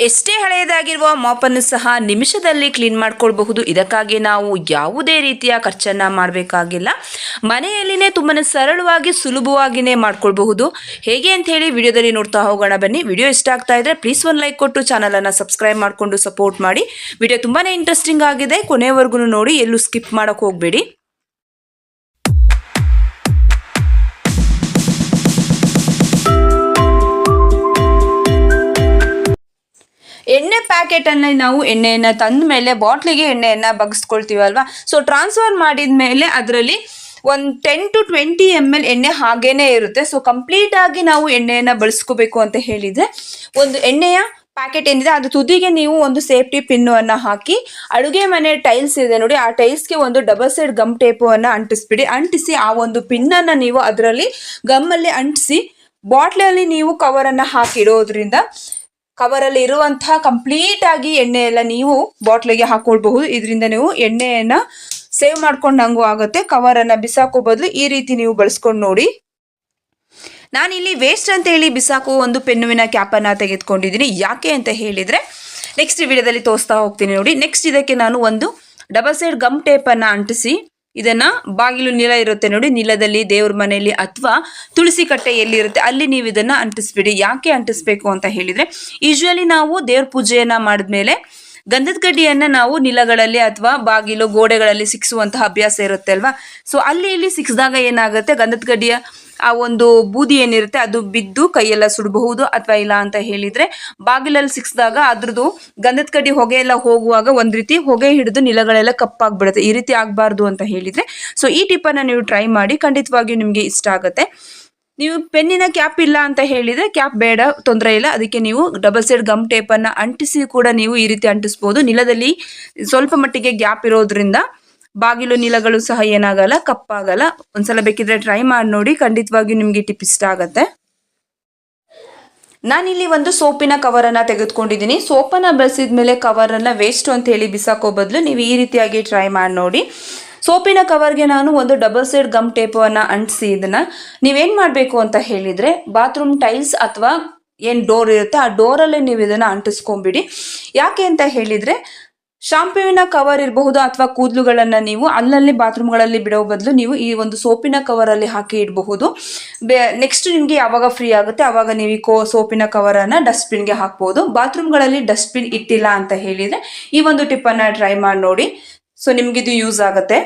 ಎಷ್ಟೇ ಹಳೆಯದಾಗಿರುವ ಮಾಪನ್ನು ಸಹ ನಿಮಿಷದಲ್ಲಿ ಕ್ಲೀನ್ ಮಾಡ್ಕೊಳ್ಬಹುದು. ಇದಕ್ಕಾಗಿ ನಾವು ಯಾವುದೇ ರೀತಿಯ ಖರ್ಚನ್ನು ಮಾಡಬೇಕಾಗಿಲ್ಲ. ಮನೆಯಲ್ಲಿನೇ ತುಂಬಾ ಸರಳವಾಗಿ ಸುಲಭವಾಗಿಯೇ ಮಾಡ್ಕೊಳ್ಬಹುದು. ಹೇಗೆ ಅಂತ ಹೇಳಿ ವಿಡಿಯೋದಲ್ಲಿ ನೋಡ್ತಾ ಹೋಗೋಣ ಬನ್ನಿ. ವಿಡಿಯೋ ಇಷ್ಟ ಆಗ್ತಾ ಇದ್ರೆ ಪ್ಲೀಸ್ ಒಂದು ಲೈಕ್ ಕೊಟ್ಟು ಚಾನಲನ್ನು ಸಬ್ಸ್ಕ್ರೈಬ್ ಮಾಡಿಕೊಂಡು ಸಪೋರ್ಟ್ ಮಾಡಿ. ವಿಡಿಯೋ ತುಂಬಾ ಇಂಟ್ರೆಸ್ಟಿಂಗ್ ಆಗಿದೆ, ಕೊನೆವರೆಗೂ ನೋಡಿ, ಎಲ್ಲೂ ಸ್ಕಿಪ್ ಮಾಡೋಕೆ ಹೋಗಬೇಡಿ. ಎಣ್ಣೆ ಪ್ಯಾಕೆಟನ್ನು ನಾವು ಎಣ್ಣೆಯನ್ನು ತಂದ ಮೇಲೆ ಬಾಟ್ಲಿಗೆ ಎಣ್ಣೆಯನ್ನು ಬಗ್ಸ್ಕೊಳ್ತೀವಲ್ವ. ಸೊ ಟ್ರಾನ್ಸ್ಫರ್ ಮಾಡಿದ ಮೇಲೆ ಅದರಲ್ಲಿ ಒಂದು 10 to 20 ml ಎಣ್ಣೆ ಹಾಗೇನೆ ಇರುತ್ತೆ. ಸೊ ಕಂಪ್ಲೀಟ್ ಆಗಿ ನಾವು ಎಣ್ಣೆಯನ್ನು ಬಳಸ್ಕೋಬೇಕು ಅಂತ ಹೇಳಿದರೆ ಒಂದು ಎಣ್ಣೆಯ ಪ್ಯಾಕೆಟ್ ಏನಿದೆ ಅದು ತುದಿಗೆ ನೀವು ಒಂದು ಸೇಫ್ಟಿ ಪಿನ್ನು ಹಾಕಿ, ಅಡುಗೆ ಮನೆ ಟೈಲ್ಸ್ ಇದೆ ನೋಡಿ, ಆ ಟೈಲ್ಸ್ಗೆ ಒಂದು ಡಬಲ್ ಸೈಡ್ ಗಮ್ ಟೇಪನ್ನು ಅಂಟಿಸ್ಬಿಡಿ. ಅಂಟಿಸಿ ಆ ಒಂದು ಪಿನ್ನನ್ನು ನೀವು ಅದರಲ್ಲಿ ಗಮ್ಮಲ್ಲಿ ಅಂಟಿಸಿ ಬಾಟ್ಲಲ್ಲಿ ನೀವು ಕವರನ್ನು ಹಾಕಿಡೋದ್ರಿಂದ ಕವರಲ್ಲಿ ಇರುವಂತಹ ಕಂಪ್ಲೀಟ್ ಆಗಿ ಎಣ್ಣೆ ಎಲ್ಲ ನೀವು ಬಾಟ್ಲಿಗೆ ಹಾಕೊಳ್ಬಹುದು. ಇದರಿಂದ ನೀವು ಎಣ್ಣೆಯನ್ನು ಸೇವ್ ಮಾಡ್ಕೊಂಡಂಗೂ ಆಗುತ್ತೆ. ಕವರನ್ನು ಬಿಸಾಕೋ ಬದಲು ಈ ರೀತಿ ನೀವು ಬಳಸ್ಕೊಂಡು ನೋಡಿ. ನಾನಿಲ್ಲಿ ವೇಸ್ಟ್ ಅಂತ ಹೇಳಿ ಬಿಸಾಕೋ ಒಂದು ಪೆನ್ನುವಿನ ಕ್ಯಾಪನ್ನು ತೆಗೆದುಕೊಂಡಿದ್ದೀನಿ. ಯಾಕೆ ಅಂತ ಹೇಳಿದರೆ ನೆಕ್ಸ್ಟ್ ವಿಡಿಯೋದಲ್ಲಿ ತೋರಿಸ್ತಾ ಹೋಗ್ತೀನಿ ನೋಡಿ. ನೆಕ್ಸ್ಟ್ ಇದಕ್ಕೆ ನಾನು ಒಂದು ಡಬಲ್ ಸೈಡ್ ಗಮ್ ಟೇಪನ್ನು ಅಂಟಿಸಿ ಇದನ್ನ ಬಾಗಿಲು ನೀಲ ಇರುತ್ತೆ ನೋಡಿ, ನೀಲದಲ್ಲಿ ದೇವ್ರ ಮನೆಯಲ್ಲಿ ಅಥವಾ ತುಳಸಿ ಕಟ್ಟೆ ಎಲ್ಲಿರುತ್ತೆ ಅಲ್ಲಿ ನೀವು ಇದನ್ನ ಅಂಟಿಸ್ಬಿಡಿ. ಯಾಕೆ ಅಂಟಿಸ್ಬೇಕು ಅಂತ ಹೇಳಿದ್ರೆ, ಯೂಶುವಲಿ ನಾವು ದೇವ್ರ ಪೂಜೆಯನ್ನ ಮಾಡಿದ್ಮೇಲೆ ಗಂಧದ ಕಡ್ಡಿಯನ್ನ ನಾವು ನಿಲಗಳಲ್ಲಿ ಅಥವಾ ಬಾಗಿಲು ಗೋಡೆಗಳಲ್ಲಿ ಸಿಕ್ಸುವಂತಹ ಅಭ್ಯಾಸ ಇರುತ್ತೆ ಅಲ್ವಾ. ಸೊ ಅಲ್ಲಿ ಇಲ್ಲಿ ಸಿಕ್ಸಿದಾಗ ಏನಾಗುತ್ತೆ, ಗಂಧದ ಕಡ್ಡಿಯ ಆ ಒಂದು ಬೂದಿ ಏನಿರುತ್ತೆ ಅದು ಬಿದ್ದು ಕೈಯೆಲ್ಲ ಸುಡಬಹುದು. ಅಥವಾ ಇಲ್ಲ ಅಂತ ಹೇಳಿದ್ರೆ ಬಾಗಿಲಲ್ಲಿ ಸಿಕ್ಸಿದಾಗ ಅದ್ರದ್ದು ಗಂಧದ ಕಡ್ಡಿ ಹೊಗೆ ಎಲ್ಲ ಹೋಗುವಾಗ ಒಂದ್ ರೀತಿ ಹೊಗೆ ಹಿಡಿದು ನಿಲಗಳೆಲ್ಲ ಕಪ್ಪಾಗ್ಬಿಡುತ್ತೆ. ಈ ರೀತಿ ಆಗ್ಬಾರ್ದು ಅಂತ ಹೇಳಿದ್ರೆ ಸೊ ಈ ಟಿಪ್ಪನ್ನು ನೀವು ಟ್ರೈ ಮಾಡಿ, ಖಂಡಿತವಾಗಿಯೂ ನಿಮ್ಗೆ ಇಷ್ಟ ಆಗುತ್ತೆ. ನೀವು ಪೆನ್ನಿನ ಕ್ಯಾಪ್ ಇಲ್ಲ ಅಂತ ಹೇಳಿದ್ರೆ ಕ್ಯಾಪ್ ಬೇಡ, ತೊಂದರೆ ಇಲ್ಲ. ಅದಕ್ಕೆ ನೀವು ಡಬಲ್ ಸೈಡ್ ಗಮ್ ಟೇಪನ್ನು ಅಂಟಿಸಿ ಕೂಡ ನೀವು ಈ ರೀತಿ ಅಂಟಿಸ್ಬೋದು. ನಿಲದಲ್ಲಿ ಸ್ವಲ್ಪ ಮಟ್ಟಿಗೆ ಗ್ಯಾಪ್ ಇರೋದ್ರಿಂದ ಬಾಗಿಲು ನಿಲಗಳು ಸಹ ಏನಾಗಲ್ಲ, ಕಪ್ಪಾಗಲ್ಲ. ಒಂದ್ಸಲ ಬೇಕಿದ್ರೆ ಟ್ರೈ ಮಾಡಿ ನೋಡಿ, ಖಂಡಿತವಾಗಿಯೂ ನಿಮ್ಗೆ ಟಿಪ್ ಇಷ್ಟ ಆಗತ್ತೆ. ನಾನಿಲ್ಲಿ ಒಂದು ಸೋಪಿನ ಕವರನ್ನು ತೆಗೆದುಕೊಂಡಿದ್ದೀನಿ. ಸೋಪನ್ನು ಬಳಸಿದ ಮೇಲೆ ಕವರನ್ನು ವೇಸ್ಟ್ ಅಂತ ಹೇಳಿ ಬಿಸಾಕೋ ಬದಲು ನೀವು ಈ ರೀತಿಯಾಗಿ ಟ್ರೈ ಮಾಡಿ ನೋಡಿ. ಸೋಪಿನ ಕವರ್ಗೆ ನಾನು ಒಂದು ಡಬಲ್ ಸೈಡ್ ಗಮ್ ಟೇಪನ್ನು ಅಂಟಿಸಿ ಇದನ್ನ ನೀವೇನು ಮಾಡಬೇಕು ಅಂತ ಹೇಳಿದರೆ ಬಾತ್ರೂಮ್ ಟೈಲ್ಸ್ ಅಥವಾ ಏನು ಡೋರ್ ಇರುತ್ತೆ ಆ ಡೋರಲ್ಲೇ ನೀವು ಇದನ್ನು ಅಂಟಿಸ್ಕೊಂಬಿಡಿ. ಯಾಕೆ ಅಂತ ಹೇಳಿದರೆ ಶಾಂಪುವಿನ ಕವರ್ ಇರಬಹುದು ಅಥವಾ ಕೂದಲುಗಳನ್ನು ನೀವು ಅಲ್ಲಲ್ಲಿ ಬಾತ್ರೂಮ್ಗಳಲ್ಲಿ ಬಿಡೋ ಬದಲು ನೀವು ಈ ಒಂದು ಸೋಪಿನ ಕವರಲ್ಲಿ ಹಾಕಿ ಇಡಬಹುದು. ನೆಕ್ಸ್ಟ್ ನಿಮಗೆ ಯಾವಾಗ ಫ್ರೀ ಆಗುತ್ತೆ ಆವಾಗ ನೀವು ಈ ಸೋಪಿನ ಕವರನ್ನು ಡಸ್ಟ್ಬಿನ್ಗೆ ಹಾಕ್ಬೋದು. ಬಾತ್ರೂಮ್ಗಳಲ್ಲಿ ಡಸ್ಟ್ಬಿನ್ ಇಟ್ಟಿಲ್ಲ ಅಂತ ಹೇಳಿದರೆ ಈ ಒಂದು ಟಿಪ್ಪನ್ನು ಟ್ರೈ ಮಾಡಿ ನೋಡಿ. ಸೊ ನಿಮಗಿದು ಯೂಸ್ ಆಗುತ್ತೆ.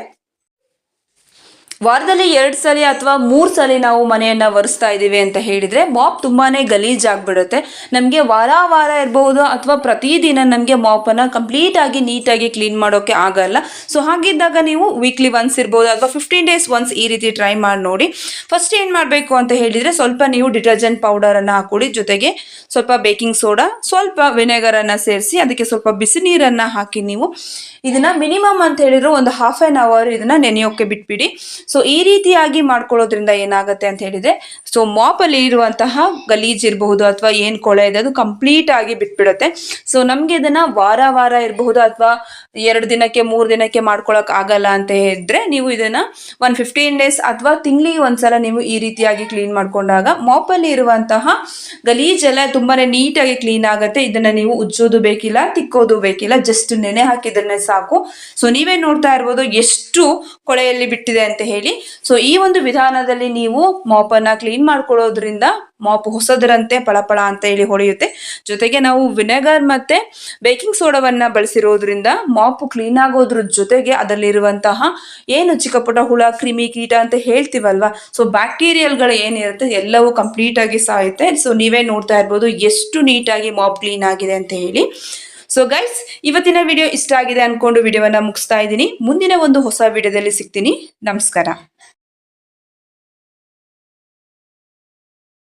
ವಾರದಲ್ಲಿ 2 ಸಲ ಅಥವಾ 3 ಸಲ ನಾವು ಮನೆಯನ್ನು ಒರೆಸ್ತಾ ಇದ್ದೀವಿ ಅಂತ ಹೇಳಿದರೆ ಮಾಪ್ ತುಂಬಾ ಗಲೀಜಾಗ್ಬಿಡುತ್ತೆ. ನಮಗೆ ವಾರ ಇರಬಹುದು ಅಥವಾ ಪ್ರತಿದಿನ ನಮಗೆ ಮಾಪನ್ನು ಕಂಪ್ಲೀಟಾಗಿ ನೀಟಾಗಿ ಕ್ಲೀನ್ ಮಾಡೋಕ್ಕೆ ಆಗಲ್ಲ. ಸೊ ಹಾಗಿದ್ದಾಗ ನೀವು ವೀಕ್ಲಿ ಒನ್ಸ್ ಇರ್ಬೋದು ಅಥವಾ 15 days ಒನ್ಸ್ ಈ ರೀತಿ ಟ್ರೈ ಮಾಡಿ ನೋಡಿ. ಫಸ್ಟ್ ಏನು ಮಾಡಬೇಕು ಅಂತ ಹೇಳಿದರೆ ಸ್ವಲ್ಪ ನೀವು ಡಿಟರ್ಜೆಂಟ್ ಪೌಡರನ್ನು ಹಾಕೊಳ್ಳಿ, ಜೊತೆಗೆ ಸ್ವಲ್ಪ ಬೇಕಿಂಗ್ ಸೋಡಾ, ಸ್ವಲ್ಪ ವಿನೆಗರನ್ನು ಸೇರಿಸಿ ಅದಕ್ಕೆ ಸ್ವಲ್ಪ ಬಿಸಿ ನೀರನ್ನು ಹಾಕಿ ನೀವು ಇದನ್ನು ಮಿನಿಮಮ್ ಅಂತ ಹೇಳಿದ್ರು ಒಂದು ½ an hour ಇದನ್ನು ನೆನೆಯೋಕ್ಕೆ ಬಿಟ್ಬಿಡಿ. ಸೊ ಈ ರೀತಿಯಾಗಿ ಮಾಡ್ಕೊಳ್ಳೋದ್ರಿಂದ ಏನಾಗುತ್ತೆ ಅಂತ ಹೇಳಿದ್ರೆ ಸೊ ಮಾಪಲ್ಲಿ ಇರುವಂತಹ ಗಲೀಜ್ ಇರಬಹುದು ಅಥವಾ ಏನು ಕೊಳೆ ಇದೆ ಅದು ಕಂಪ್ಲೀಟ್ ಆಗಿ ಬಿಟ್ಬಿಡುತ್ತೆ. ಸೊ ನಮ್ಗೆ ಇದನ್ನ ವಾರ ಇರಬಹುದು ಅಥವಾ 2 ದಿನಕ್ಕೆ 3 ದಿನಕ್ಕೆ ಮಾಡ್ಕೊಳಕ್ ಆಗಲ್ಲ ಅಂತ ಹೇಳಿದ್ರೆ ನೀವು ಇದನ್ನ 15 days ಅಥವಾ ತಿಂಗಳಿಗೆ ಒಂದ್ಸಲ ನೀವು ಈ ರೀತಿಯಾಗಿ ಕ್ಲೀನ್ ಮಾಡ್ಕೊಂಡಾಗ ಮಾಪಲ್ಲಿ ಇರುವಂತಹ ಗಲೀಜೆಲ್ಲ ತುಂಬಾನೇ ನೀಟಾಗಿ ಕ್ಲೀನ್ ಆಗುತ್ತೆ. ಇದನ್ನ ನೀವು ಉಜ್ಜೋದು ಬೇಕಿಲ್ಲ, ತಿಕ್ಕೋದು ಬೇಕಿಲ್ಲ, ಜಸ್ಟ್ ನೆನೆ ಹಾಕಿದ್ರೆ ಸಾಕು. ಸೊ ನೀವೇ ನೋಡ್ತಾ ಇರ್ಬೋದು ಎಷ್ಟು ಕೊಳೆಯಲ್ಲಿ ಬಿಟ್ಟಿದೆ ಅಂತ ಹೇಳಿ. ಸೊ ಈ ಒಂದು ವಿಧಾನದಲ್ಲಿ ನೀವು ಮಾಪನ್ನ ಕ್ಲೀನ್ ಮಾಡ್ಕೊಳ್ಳೋದ್ರಿಂದ ಮಾಪ್ ಹೊಸದರಂತೆ ಪಳಪಳ ಅಂತ ಹೇಳಿ ಹೊಳೆಯುತ್ತೆ. ಜೊತೆಗೆ ನಾವು ವಿನೆಗರ್ ಮತ್ತೆ ಬೇಕಿಂಗ್ ಸೋಡಾವನ್ನ ಬಳಸಿರೋದ್ರಿಂದ ಮಾಪು ಕ್ಲೀನ್ ಆಗೋದ್ರ ಜೊತೆಗೆ ಅದರಲ್ಲಿರುವಂತಹ ಏನು ಚಿಕ್ಕ ಪುಟ್ಟ ಹುಳ, ಕ್ರಿಮಿ, ಕೀಟ ಅಂತ ಹೇಳ್ತೀವಲ್ವಾ, ಸೊ ಬ್ಯಾಕ್ಟೀರಿಯಲ್ಗಳು ಏನಿರುತ್ತೆ ಎಲ್ಲವೂ ಕಂಪ್ಲೀಟ್ ಆಗಿ ಸಾಯುತ್ತೆ. ಸೊ ನೀವೇ ನೋಡ್ತಾ ಇರ್ಬೋದು ಎಷ್ಟು ನೀಟಾಗಿ ಮಾಪ್ ಕ್ಲೀನ್ ಆಗಿದೆ ಅಂತ ಹೇಳಿ. ಸೊ ಗೈಸ್, ಇವತ್ತಿನ ವಿಡಿಯೋ ಇಷ್ಟ ಆಗಿದೆ ಅನ್ಕೊಂಡು ವಿಡಿಯೋವನ್ನ ಮುಗಿಸ್ತಾ ಇದ್ದೀನಿ. ಮುಂದಿನ ಒಂದು ಹೊಸ ವಿಡಿಯೋದಲ್ಲಿ ಸಿಗ್ತೀನಿ. ನಮಸ್ಕಾರ.